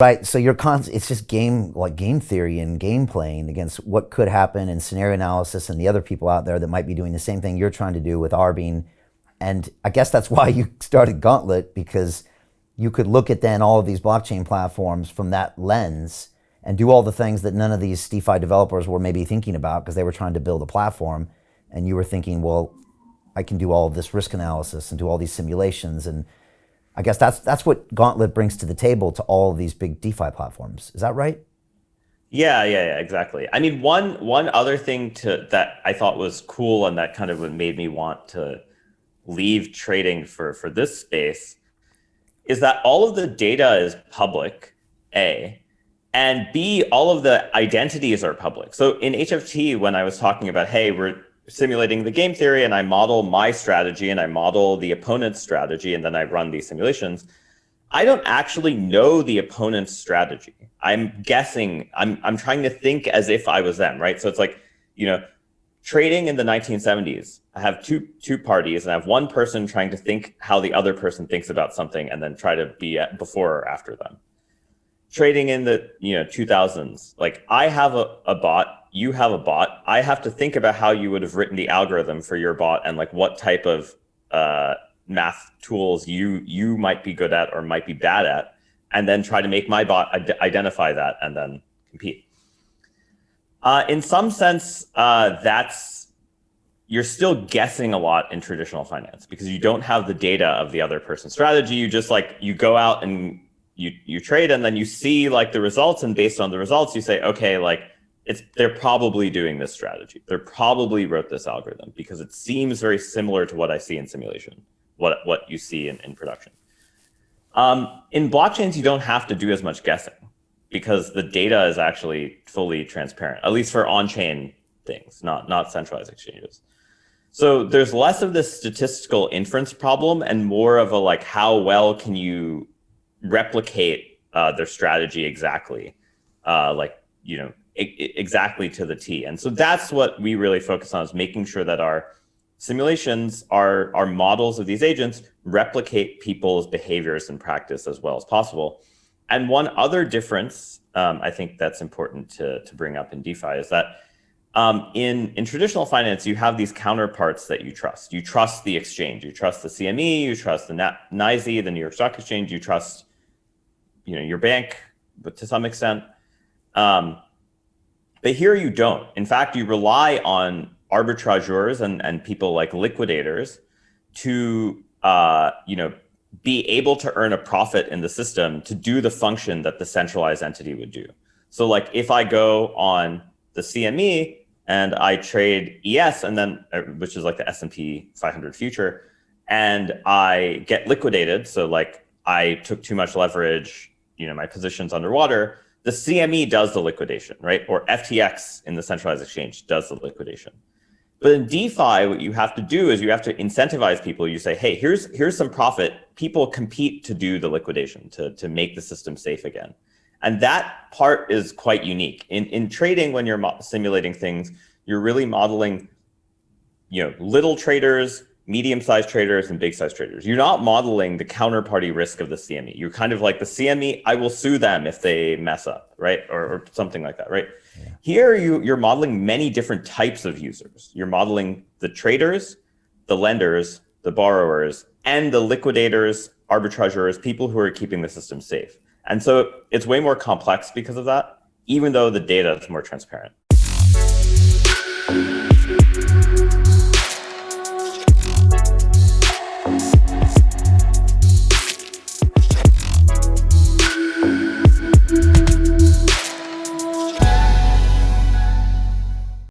Right. So it's just game theory and game playing against what could happen and scenario analysis and the other people out there that might be doing the same thing you're trying to do with Arbing. And I guess that's why you started Gauntlet, because you could look at then all of these blockchain platforms from that lens and do all the things that none of these DeFi developers were maybe thinking about because they were trying to build a platform. And you were thinking, well, I can do all of this risk analysis and do all these simulations. And I guess that's what Gauntlet brings to the table to all of these big DeFi platforms. Is that right? Yeah, exactly. I mean, one other thing that I thought was cool and that kind of what made me want to leave trading for this space is that all of the data is public, A, and B, all of the identities are public. So in HFT, when I was talking about, hey, we're simulating the game theory and I model my strategy and I model the opponent's strategy and then I run these simulations, I don't actually know the opponent's strategy. I'm guessing, I'm trying to think as if I was them, right? So it's like, trading in the 1970s, I have two parties and I have one person trying to think how the other person thinks about something and then try to be before or after them. Trading in the 2000s, like I have a bot, you have a bot. I have to think about how you would have written the algorithm for your bot and like what type of math tools you might be good at or might be bad at, and then try to make my bot identify that and then compete. In some sense, you're still guessing a lot in traditional finance because you don't have the data of the other person's strategy. You just you go out and you trade and then you see like the results, and based on the results, you say, okay, like they're probably doing this strategy. They probably wrote this algorithm because it seems very similar to what I see in simulation, what you see in production. In blockchains, you don't have to do as much guessing because the data is actually fully transparent, at least for on-chain things, not centralized exchanges. So there's less of this statistical inference problem and more of a like, how well can you replicate their strategy exactly, exactly to the T. And so that's what we really focus on, is making sure that our simulations, our models of these agents replicate people's behaviors and practice as well as possible. And one other difference I think that's important to bring up in DeFi is that in traditional finance, you have these counterparts that you trust. You trust the exchange, you trust the CME, you trust the NYSE, the New York Stock Exchange, you trust your bank, but to some extent. But here you don't. In fact, you rely on arbitrageurs and people like liquidators to be able to earn a profit in the system to do the function that the centralized entity would do. So like if I go on the CME and I trade ES, and then which is like the S&P 500 future, and I get liquidated, so like I took too much leverage, my position's underwater, the CME does the liquidation, right? Or FTX in the centralized exchange does the liquidation. But in DeFi, what you have to do is you have to incentivize people. You say, hey, here's some profit. People compete to do the liquidation, to make the system safe again. And that part is quite unique. In trading, when you're simulating things, you're really modeling little traders, medium-sized traders, and big-sized traders. You're not modeling the counterparty risk of the CME. You're kind of like the CME, I will sue them if they mess up, right? Or something like that, right? Yeah. Here, you're modeling many different types of users. You're modeling the traders, the lenders, the borrowers, and the liquidators, arbitrageurs, people who are keeping the system safe. And so it's way more complex because of that, even though the data is more transparent.